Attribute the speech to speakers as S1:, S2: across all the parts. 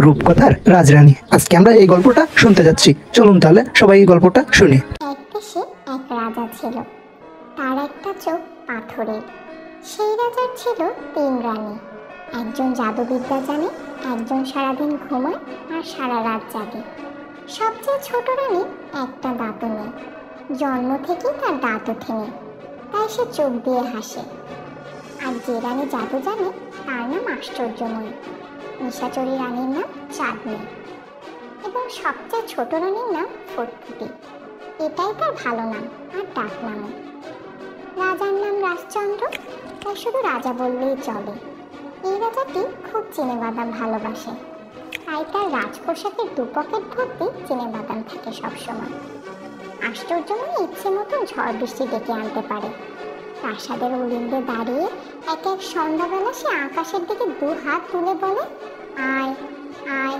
S1: রূপকথার রাজরানী। আজকে আমরা এই গল্পটা শুনতে যাচ্ছি। চলুন তাহলে সবাই এই গল্পটা শুনি।
S2: এক দেশে এক রাজা ছিল। তার একটা চোখ পাথরের। সেই রাজার ছিল 3 রানী। একজন জাদুবিদ্যা জানে, একজন সারাদিন ঘুমায় আর সারা রাত জাগে। সবচেয়ে ছোট রানী একটা দাঁতও নেই। জন্ম থেকেই তার দাঁত ওঠেনি, তাই সে চোখ দিয়ে হাসে। আর যে রানী জাদু জানে তার নাম আশ্চর্যময়ী। নিশাচরী রানীর নাম চাঁদনি। এবং সবচেয়ে ছোট রানীর নাম ফুটফুটি। এটাই তার ভালো নাম আর ডাক নামও। রাজার নাম রাজচন্দ্র, তাই শুধু রাজা বললেই চলে। এই রাজাটি খুব চিনেবাদাম ভালোবাসে, তাই তার রাজপোশাকের 2 পকেট ভর্তি চিনেবাদাম থাকে সবসময়। আশ্চর্যময় ইচ্ছে মতো ঝড় বৃষ্টি ডেকে আনতে পারে। প্রাসাদের অলিন্দে দাঁড়িয়ে এক এক সন্ধ্যাবেলা সে আকাশের দিকে 2 হাত তুলে বলে, আয় আয়।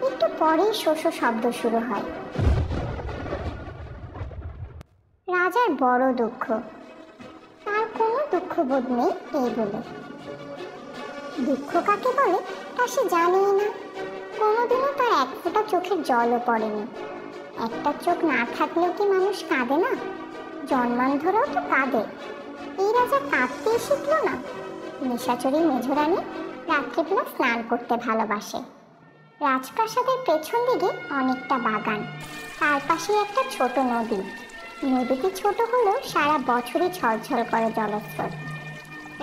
S2: একটু পরেই শোষো শব্দ শুরু হয়। রাজার বড় দুঃখ, তার কোনো দুঃখবোধ নেই এই বলে। দুঃখ কাকে বলে তা সে জানেই না। কোনোদিনও তার 1 ফোঁটা চোখের জলও পড়েনি। একটা চোখ না থাকলেও কি মানুষ কাঁদে না? জন্মান্ধরাও তো কাঁদে। এই রাজা কাঁদতেই শিখল না। নিশাচরী মেঝরানী রাত্রিবেলা স্নান করতে ভালোবাসে। রাজপ্রাসাদের পেছন দিকে অনেকটা বাগান, তার পাশে একটা ছোট নদী। নদীটি ছোট হলেও সারা বছরই ঝলঝল করে জলস্রোত।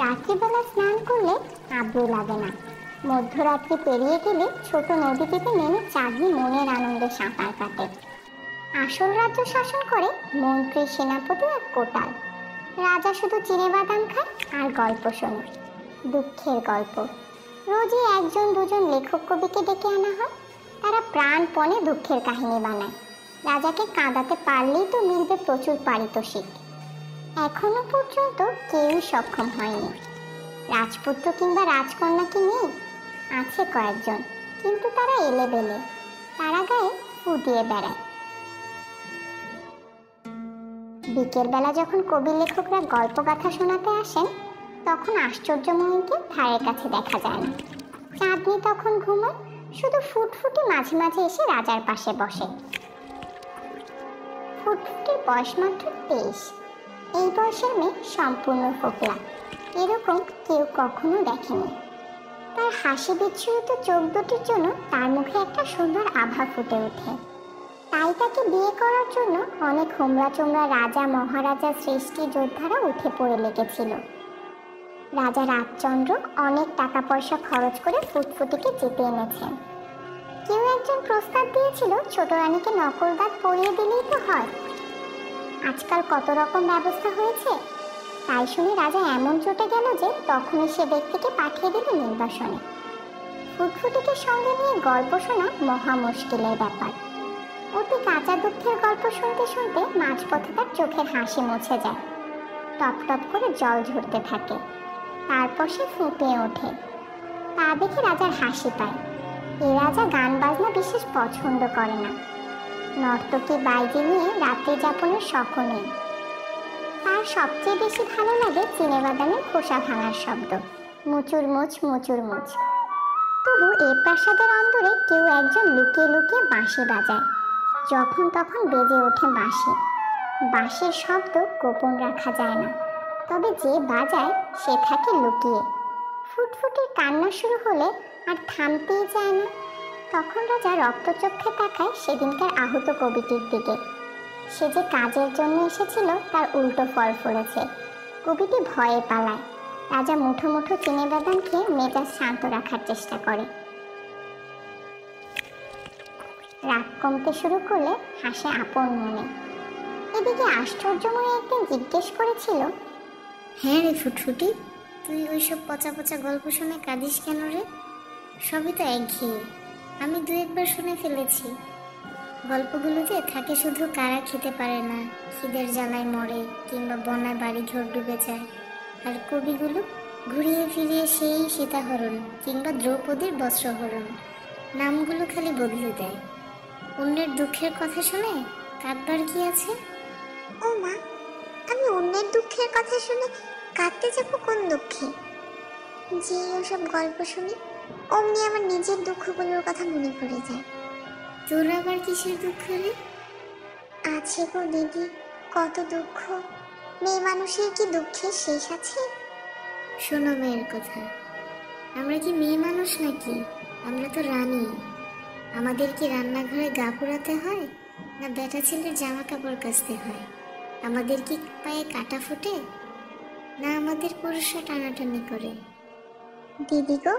S2: রাত্রিবেলা স্নান করলে আব্রু লাগে না। মধ্যরাত্রি পেরিয়ে গেলে ছোট নদীটিতে নেমে চাঁদনি মনের আনন্দে সাঁতার কাটে। আসল রাজ্য শাসন করে মন্ত্রী, সেনাপতি আর কোটাল। রাজা শুধু চিনেবাদাম খায় আর গল্প শোনে, দুঃখের গল্প। রোজই 1-2জন লেখক কবিকে ডেকে আনা হয়। তারা প্রাণপণে দুঃখের কাহিনী বানায়। রাজাকে কাঁদাতে পারলেই তো মিলবে প্রচুর পারিতোষিক। এখনো পর্যন্ত কেউই সক্ষম হয়নি। রাজপুত্র কিংবা রাজকন্যা কি নেই? আছে কয়েকজন, কিন্তু তারা এলেবেলে। তারা গায়ে ফু দিয়ে বেড়ায়। বিকেলবেলা যখন কবি লেখকরা গল্পগাথা শোনাতে আসেন, তখন আশ্চর্যময়ীকে ধারের কাছে দেখা যায় না। চাঁদনি তখন ঘুমায়, শুধু ফুটফুটি মাঝে মাঝে এসে রাজার পাশে বসে। ফুটফুটির বয়স মাত্র 23। এই বয়সের মেয়ে সম্পূর্ণ ফোকলা। এরকম কেউ কখনো দেখেনি। তার হাসি বিচ্ছুরিত চোখ দুটির জন্য তার মুখে একটা সুন্দর আভা ফুটে ওঠে। তাই তাকে বিয়ে করার জন্য অনেক হোমরা চোমরা রাজা, মহারাজা, সৃষ্টি যোদ্ধারা উঠে পড়ে লেগেছিল। রাজা রাজচন্দ্র অনেক টাকা পয়সা খরচ করে ফুটফুটিকে জিতে এনেছেন। কেউ একজন প্রস্তাব দিয়েছিল ছোট রানীকে নকল দাঁত পরিয়ে দিলেই তো হয়। আজকাল কত রকম ব্যবস্থা হয়েছে। তাই শুনে রাজা এমন চটে গেল যে তখনই সে ব্যক্তিকে পাঠিয়ে দিল নির্বাসনে। ফুটফুটিকে সঙ্গে নিয়ে গল্প শোনা মহা মুশকিলের ব্যাপার। অতি কাঁচা দুঃখের গল্প শুনতে শুনতে মাঝপথে তার চোখের হাসি মুছে যায়। টপ টপ করে জল ঝরতে থাকে। তারপর সে ফুঁপিয়ে ওঠে। তা দেখে রাজার হাসি পায়। এ রাজা গান বাজনা বিশেষ পছন্দ করে না। নর্তকী বাইরে নিয়ে রাত্রি যাপনের শখও নেই। তার সবচেয়ে বেশি ভালো লাগে চিনেবাদামের খোসা ভাঙার শব্দ, মুচুর মুচ মুচুর মুচ। তবু এ প্রাসাদের অন্দরে কেউ একজন লুকিয়ে লুকিয়ে বাঁশি বাজায়। যখন তখন বেজে ওঠে বাঁশি। বাঁশির শব্দ গোপন রাখা যায় না, তবে যে বাজায় সে থাকে লুকিয়ে। ফুটফুটির কান্না শুরু হলে আর থামতেই চায় না। তখন রাজা রক্তচক্ষে তাকায় সেদিনকার আহত কবিটির দিকে। সে যে কাজের জন্য এসেছিল তার উল্টো ফল ফলেছে। কবিটি ভয়ে পালায়। রাজা মুঠো মুঠো চিনেবাদাম খেয়ে মেজাজ শান্ত রাখার চেষ্টা করে। রাগ কমতে শুরু করলে হাসে আপন মনে। এদিকে আশ্চর্যময় একদিন জিজ্ঞেস করেছিল,
S3: হ্যাঁ রে ফুটফুটি, তুই ওইসব পচা পচা গল্প শুনে কাঁদিস কেন রে? সবই তো একঘেয়ে। আমি 2-1বার শুনে ফেলেছি। গল্পগুলোতে থাকে শুধু কারা খেতে পারে না, খিদের জ্বালায় মরে, কিংবা বন্যায় বাড়ি ঘর ডুবে যায়। আর কবিগুলো ঘুরিয়ে ফিরিয়ে সেই সীতাহরণ কিংবা দ্রৌপদীর বস্ত্রহরণ নামগুলো খালি বদলে দেয়। অন্যের দুঃখের কথা শুনে কাঁদবার কি আছে?
S2: ও মা, আমি অন্যের দুঃখের কথা শুনে কাঁদতে যাবো কোন দুঃখে? যে ওসব গল্প শুনি
S3: অমনি আমার নিজের দুঃখগুলোর কথা মনে পড়ে যায়। তোর আবার কিসের দুঃখ রে? আছে গো দিদি, কত দুঃখ। মেয়ে মানুষের কি দুঃখের শেষ আছে? শোনো মেয়ের কথা, আমরা কি মেয়ে মানুষ নাকি? আমরা তো রানী। আমাদের কি রান্নাঘরে গা পোড়াতে হয়, না বেটা ছেলের জামা কাপড় কাচতে হয়? আমাদের কি পায়ে কাটা ফোটে, না আমাদের পুরুষরা টানাটানি করে? দিদি গো,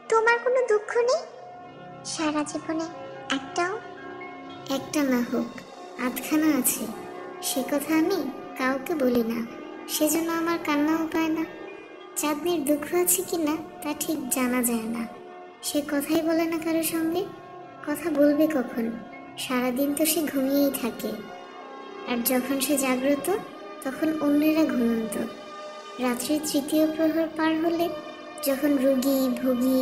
S3: তোমার কোনো দুঃখ নেই সারা জীবনে? একটাও? একটা না হোক, আধখানা আছে। সে কথা আমি কাউকে বলি না, সেজন্য আমার কান্নাও পায় না। চাঁদনির দুঃখ আছে কিনা তা ঠিক জানা যায় না। সে কথাই বলে না কারোর সঙ্গে। কথা বলবে কখন? সারাদিন তো সে ঘুমিয়েই থাকে। আর যখন সে জাগ্রত তখন অন্যেরা ঘুমন্ত। রাত্রির তৃতীয় প্রহর পার হলে, যখন রোগী ভোগী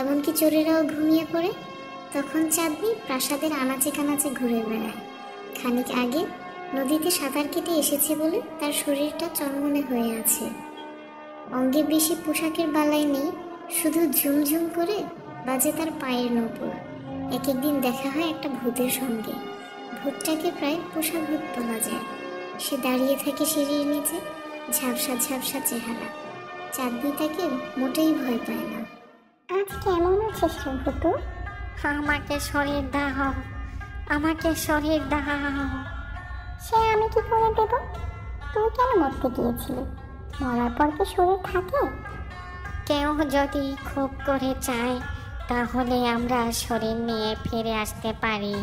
S3: এমনকি চোরেরাও ঘুমিয়ে পড়ে, তখন চাঁদনি প্রাসাদের আনাচে কানাচে ঘুরে বেড়ায়। খানিক আগে নদীতে সাঁতার কেটে এসেছে বলে তার শরীরটা চনমনে হয়ে আছে। অঙ্গে বেশি পোশাকের বালাই নেই, শুধু ঝুমঝুম করে বাজে তার পায়ের নূপুর। এক একদিন দেখা হয় একটা ভূতের সঙ্গে। ভূতটাকে প্রায় পোষা ভূত বলা যায়। সে দাঁড়িয়ে থাকে সিঁড়ির নিচে, ঝাপসা ঝাপসা চেহারা। চাঁদনি তাকে মোটেই ভয় পায় না।
S2: আজ কেমন আছিস রে ভূতু?
S4: আমাকে শরীর দাও, আমাকে শরীর দাও।
S2: সে আমি কি করে দেব? তুই কেন মরতে গিয়েছিলি? মরার পর কি শরীর থাকে?
S4: কেউ যদি খুব করে চায় তাহলে আমরা শরীর নিয়ে ফিরে আসতে পারি।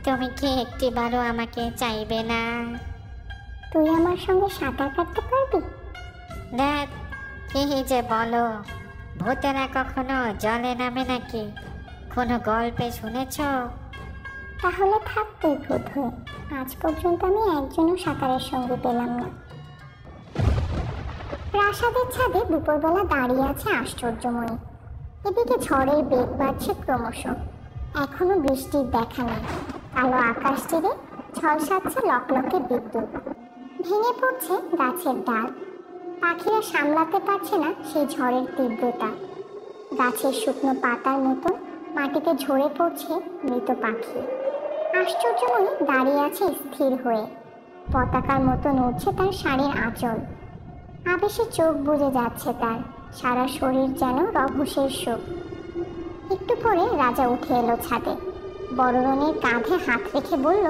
S4: তুমি কি একটিবারও আমাকে চাইবে না?
S2: তুই আমার সঙ্গে সাঁতার কাটতে পারবি?
S4: দেখ, কি যে বলো, ভূতেরা কখনো জলে নামে নাকি? কোনো গল্পে শুনেছ?
S2: তাহলে থাক তুই ভূত হয়ে। আজ পর্যন্ত আমি একজনও সাঁতারের সঙ্গে পেলাম না। প্রাসাদের ছাদে দুপুরবেলা দাঁড়িয়ে আছে আশ্চর্যময়ী। এদিকে ঝড়ের বেগ বাড়ছে ক্রমশ। এখনো বৃষ্টির দেখা নেই। কালো আকাশ ছেড়ে ঝলসাচ্ছে লকলকে বিদ্যুৎ। ভেঙে পড়ছে গাছের ডাল। পাখিরা সামলাতে পারছে না সেই ঝড়ের তীব্রতা। গাছের শুকনো পাতার মতো মাটিতে ঝরে পড়ছে মৃত পাখি। আশ্চর্যময়ী দাঁড়িয়ে আছে স্থির হয়ে। পতাকার মতো নড়ছে তার শাড়ির আঁচল। আবেশে চোখ বুজে যাচ্ছে তার, সারা শরীর যেন রঘুষের শোক। একটু পরে রাজা উঠে এলো ছাদে। বড়রনের কাঁধে হাত রেখে বলল,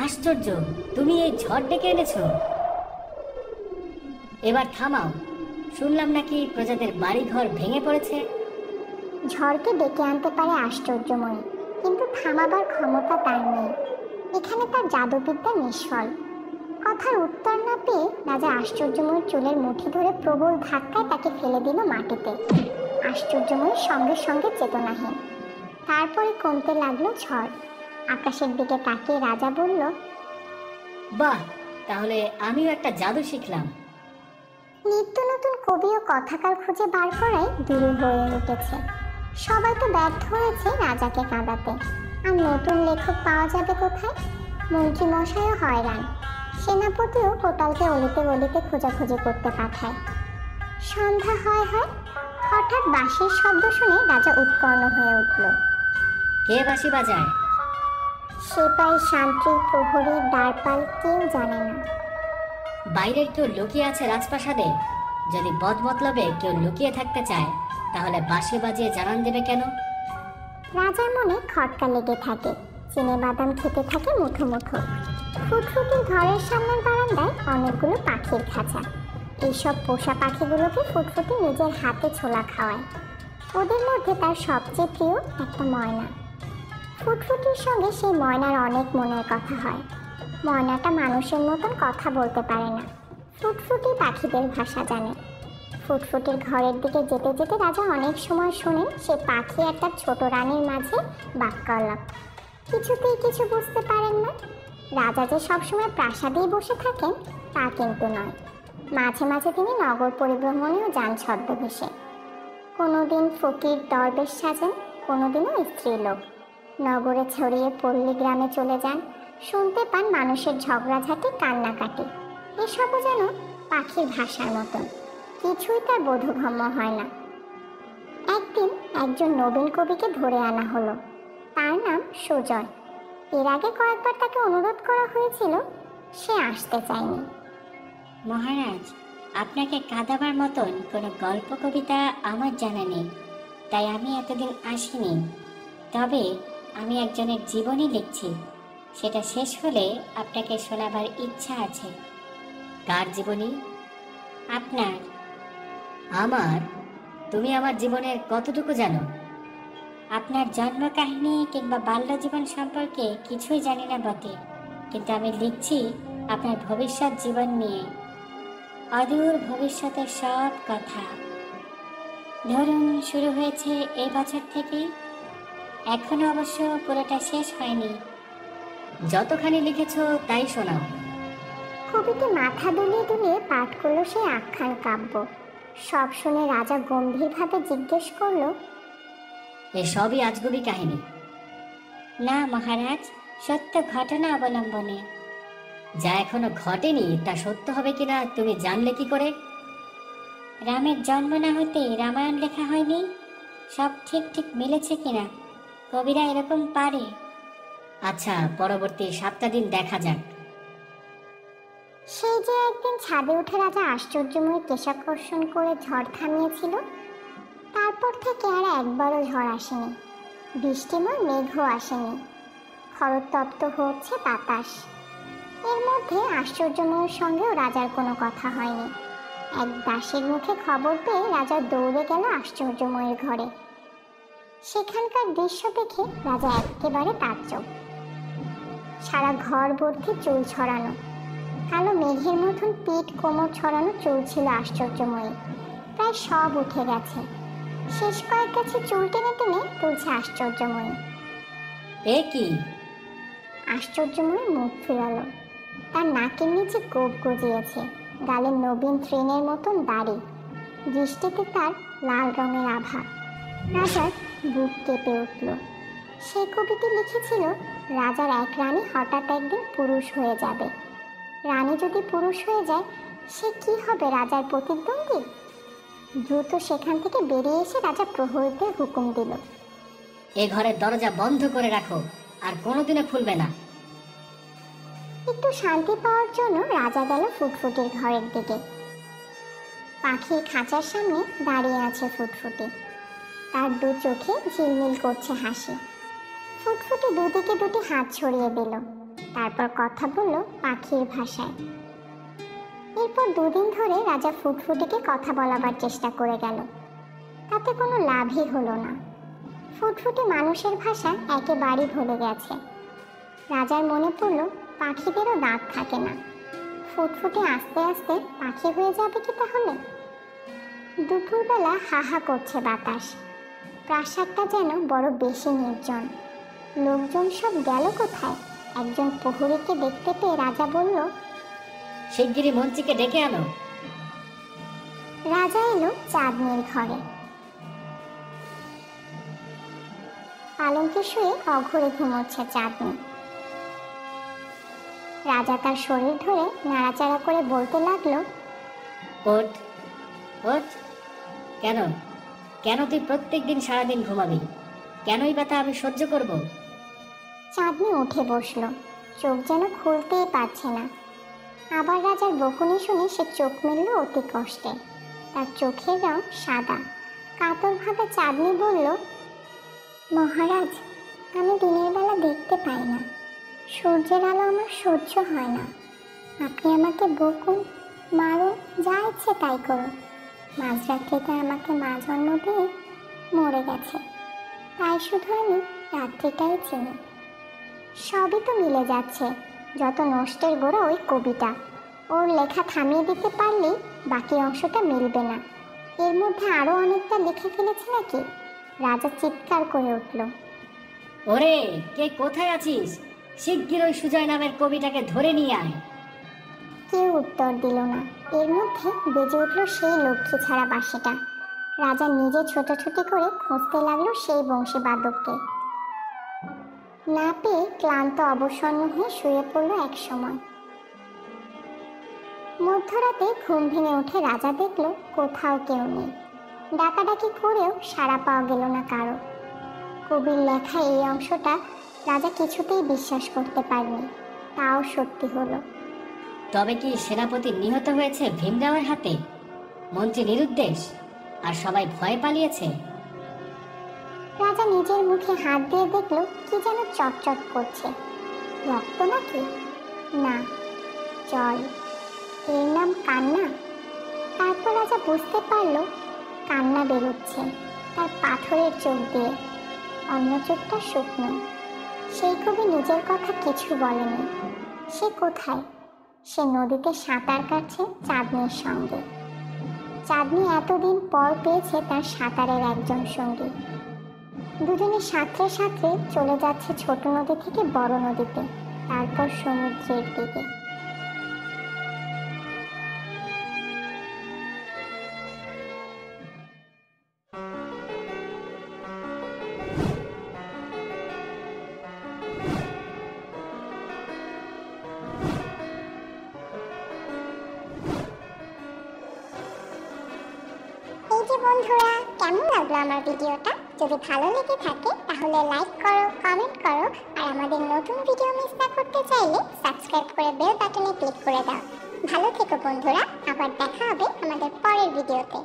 S5: আশ্চর্য, তুমি এই ঝড় ডেকে এনেছো? এবার থামাও। শুনলাম নাকি প্রজাদের বাড়িঘর ভেঙে পড়েছে।
S2: ঝড়কে ডেকে আনতে পারে আশ্চর্যময়ী, কিন্তু থামাবার ক্ষমতা তার নেই। এখানে তার জাদুবিদ্যা নিষ্ফল। কথার উত্তর না পেয়ে রাজা আশ্চর্যময়ীর চুলের মুঠি ধরে প্রবল ধাক্কায় তাকে ফেলে দিল মাটিতে। আশ্চর্যময়ীর সঙ্গে সঙ্গে চেতনাহীন। তারপরে কমতে লাগলো ঝড়। আকাশের দিকে তাকিয়ে রাজা বলল,
S5: বাহ, তাহলে আমিও একটা জাদু শিখলাম।
S2: নিত্য নতুন কবি ও কথাকার খুঁজে বার করাই দুরূহ হয়ে উঠেছে। সবাই তো ব্যর্থ হয়েছে রাজাকে কাঁদাতে। আর নতুন লেখক পাওয়া যাবে কোথায়? মন্ত্রী মশাইও হয়রান। সেনাপতিও কোটালকে অলিতে গলিতে খোঁজাখুঁজি করতে পাঠায়। সন্ধ্যা হয় হঠাৎ বাঁশির শব্দ শুনে রাজা উৎকর্ণ হয়ে উঠল।
S5: কে বাঁশি বাজায়?
S2: সেপাই, শান্তি, প্রহরী, দ্বারপাল কেউ জানে না।
S5: বাইরের কেউ লুকিয়ে আছে রাজপ্রাসাদে? যদি বদমতলবে কেউ লুকিয়ে থাকতে চায় তাহলে বাঁশি বাজিয়ে জানান দেবে কেন?
S2: রাজার মনে খটকা লেগে থাকে। চিনে বাদাম খেতে থাকে মুঠো মুঠো। ফুটফুটির ঘরের সামনের বারান্দায় অনেকগুলো পাখির খাঁচা। এইসব পোষা পাখিগুলোকে ফুটফুটি নিজের হাতে ছোলা খাওয়ায়। ওদের মধ্যে তার সবচেয়ে প্রিয় একটা ময়না। ফুটফুটির সঙ্গে সেই ময়নার অনেক মনের কথা হয়। ময়নাটা মানুষের মতন কথা বলতে পারে না। ফুটফুটি পাখিদের ভাষা জানে। ফুটফুটির ঘরের দিকে যেতে যেতে রাজা অনেক সময় শোনেন সে পাখি আর তার ছোট রানীর মাঝে বাক্যালাপ। কিছুতেই কিছু বুঝতে পারেন না। রাজা যে সবসময় প্রাসাদেই বসে থাকেন তা কিন্তু নয়। মাঝে মাঝে তিনি নগর পরিভ্রমণেও যান ছদ্মবেশে। কোনোদিন ফকির দরবেশ সাজেন, কোনোদিনও স্ত্রীলোক। নগরে ছড়িয়ে পল্লী গ্রামে চলে যান। শুনতে পান মানুষের ঝগড়াঝাটি, কান্নাকাটি। এসবও যেন পাখির ভাষার মতন। কিছুই তার বোধগম্য হয় না। একদিন একজন নবীন কবিকে ধরে আনা হলো। তার নাম সুজয়। এর আগে কয়েকবার তাকে অনুরোধ করা হয়েছিল, সে আসতে চায়নি।
S4: মহারাজ, আপনাকে কাঁদাবার মতন কোনো গল্প কবিতা আমার জানা নেই, তাই আমি এতদিন আসিনি। তবে আমি একজনের জীবনী লিখছি, সেটা শেষ হলে আপনাকে শোনাবার ইচ্ছা আছে।
S5: কার জীবনী?
S4: আপনার।
S5: আমার? তুমি আমার জীবনের কতটুকু জানো?
S4: আপনার জন্ম কাহিনী কিংবা বাল্য জীবন সম্পর্কে কিছুই জানি না বটে, কিন্তু আমি লিখছি আপনার ভবিষ্যৎ জীবন নিয়ে, অদূর ভবিষ্যতের সব কথা। ধরুন শুরু হয়েছে এই বছর থেকে, এখনো অবশ্য পুরোটা শেষ হয়নি।
S5: যতখানি লিখেছো তাই শোনাও।
S2: কবিটি মাথা দুলিয়ে দুলিয়ে পাঠ করলো সেই আখ্যান কাব্য। সব শুনে রাজা গম্ভীরভাবে জিজ্ঞেস করলো,
S5: এসবই আজগুবি কাহিনী?
S4: না মহারাজ, সত্য ঘটনা অবলম্বনে।
S5: যা এখনো ঘটেনি তা সত্য হবে কিনা তুমি জানলে কি করে?
S4: রামের জন্ম না হতে রামায়ণ লেখা হয়নি, সব ঠিক ঠিক মিলেছে কিনা? কবিরা এরকম পারে।
S5: আচ্ছা, পরবর্তী 7টা দিন দেখা যাক।
S2: সেই যে একদিন ছাদে উঠে রাজা আশ্চর্যময় কেশাকর্ষণ করে ঝড় থামিয়েছিল, তারপর থেকে আর একবারও ঝড় আসেনি, বৃষ্টিময় মেঘও আসেনি। খরতপ্ত হচ্ছে বাতাস। এর মধ্যে আশ্চর্যময়ের সঙ্গেও রাজার কোনো কথা হয়নি। এক দাসীর মুখে খবর পেয়ে রাজা দৌড়ে গেল আশ্চর্যময়ের ঘরে। সেখানকার দৃশ্য দেখে রাজা একেবারে তাজ্জব। সারা ঘর ভর্তি চুল ছড়ানো, কালো মেঘের মতন পিঠ কোমর ছড়ানো চুল ছিল আশ্চর্যময়ী। প্রায় সব উঠে গেছে, শেষ কয়েক গাছে চুল টেনে টেনে তুলছে আশ্চর্যময়ী।
S5: এ কি?
S2: আশ্চর্যময়ী মুখ ফিরালো। তার নাকের নিচে গোপ গজিয়েছে, গালে নবীন তৃণের মতন দাড়ি, দৃষ্টিতে তার লাল রঙের আভা। রাজার বুক কেঁপে উঠল। সেই কবিটি লিখেছিল রাজার এক রানী হঠাৎ একদিন পুরুষ হয়ে যাবে। রানী যদি পুরুষ হয়ে যায়, সে কি হবে রাজার প্রতিদ্বন্দ্বী? দ্রুত সেখান থেকে বেরিয়ে এসে রাজা প্রহরীদের হুকুম দিল,
S5: এ ঘরের দরজা বন্ধ করে রাখো, আর কোনোদিনও খুলবে না।
S2: একটু শান্তি পাওয়ার জন্য রাজা গেল ফুটফুটির ঘরের দিকে। পাখির খাঁচার সামনে দাঁড়িয়ে আছে ফুটফুটি, তার দু চোখে ঝিলমিল করছে হাসি। ফুটফুটি দুদিকে দুটি হাত ছড়িয়ে দিল, তারপর কথা বলল পাখির ভাষায়। এরপর দুদিন ধরে রাজা ফুটফুটিকে কথা বলাবার চেষ্টা করে গেল, তাতে কোনো লাভই হলো না। ফুটফুটি মানুষের ভাষা একেবারেই ভুলে গেছে। রাজার মনে পড়ল পাখিদেরও দাঁত থাকে না। ফুটফুটি আস্তে আস্তে পাখি হয়ে যাবে কি তাহলে? দুপুরবেলা হাহা করছে বাতাস। প্রাসাদটা যেন বড় বেশি নির্জন। লোকজন সব গেল কোথায়? একজন প্রহরীকে দেখতে পেয়ে রাজা বলল,
S5: শিগগিরই মন্ত্রীকে ডেকে আনো।
S2: রাজা এলো চাঁদনির ঘরে। পালঙ্কে শুয়ে অঘরে ঘুমোচ্ছে চাঁদনি। রাজা তার শরীর ধরে নাড়াচাড়া করে বলতে লাগলো,
S5: ওঠ ওঠ। কেন কেন তুই প্রত্যেকদিন সারাদিন ঘুমাবি? কেনই বা তা আমি সহ্য করব?
S2: চাঁদনি উঠে বসলো, চোখ যেন খুলতেই পারছে না। আবার রাজার বকুনি শুনে সে চোখ মেলল অতি কষ্টে। তার চোখের রং সাদা। কাতরভাবে চাঁদনি বলল, মহারাজ, আমি দিনের বেলা দেখতে পাই না, সূর্যের আলো আমার সহ্য হয় না। আপনি আমাকে বকুন, মারুন, যা ইচ্ছে তাই করুন। মাঝরাত্রিতে আমাকে মা জন্ম দিয়ে মরে গেছে, তাই শুধু আমি রাত্রিটাই চিনি। সবই তো মিলে যাচ্ছে, যত নষ্টের গোড়া ওই কবিটা। ওর লেখা থামিয়ে দিতে পারলেই বাকি অংশটা মিলবে না। এর মধ্যে আরও অনেকটা লিখে ফেলেছে নাকি? রাজা চিৎকার করে উঠল,
S5: ওরে, কে কোথায় আছিস? শিগগির ওই সুজয় নামের কবিটাকে ধরে নিয়ে আয়।
S2: কেউ উত্তর দিল না। এর মধ্যে বেজে উঠল সেই লক্ষ্মী ছাড়া বাঁশিটা। রাজা নিজে ছোটাছুটি করে খুঁজতে লাগলো সেই বংশীবাদককে। না পেয়ে ক্লান্ত অবসন্ন হয়ে শুয়ে পড়ল এক সময়। মধ্যরাতে ঘুম ভেঙে উঠে রাজা দেখল কোথাও কেউ নেই। ডাকাডাকি করেও সাড়া পাওয়া গেল না কারো। কবির লেখা এই অংশটা রাজা কিছুতেই বিশ্বাস করতে পারেনি, তাও সত্যি হলো।
S5: তবে কি সেনাপতি নিহত হয়েছে ভীমরাওয়ের হাতে? মন্ত্রী নিরুদ্দেশ আর সবাই ভয়ে পালিয়েছে?
S2: রাজা নিজের মুখে হাত দিয়ে দেখলো কি যেন চটচট করছে। রক্ত নাকি? না, জল। এর নাম কান্না। তারপর রাজা বুঝতে পারলো কান্না বেরোচ্ছে তার পাথরের চোখ দিয়ে, অন্য চোখটা শুকনো। সেই কবি নিজের কথা কিছু বলেনি। সে কোথায়? সে নদীতে সাঁতার কাটছে চাঁদনির সঙ্গে। চাঁদনি এতদিন পর পেয়েছে তার সাঁতারের একজন সঙ্গী। দুজনে সাঁতরে সাঁতরে চলে যাচ্ছে ছোট নদী থেকে বড় নদীতে, তারপর সমুদ্রের দিকে।
S3: এই যে বন্ধুরা, কেমন লাগলো আমার ভিডিওটা? যদি ভালো লেগে থাকে তাহলে লাইক করো, কমেন্ট করো, আর আমাদের নতুন ভিডিও মিস না করতে চাইলে সাবস্ক্রাইব করে বেল বাটনে ক্লিক করে দাও। ভালো থেকো বন্ধুরা, আবার দেখা হবে আমাদের পরের ভিডিওতে।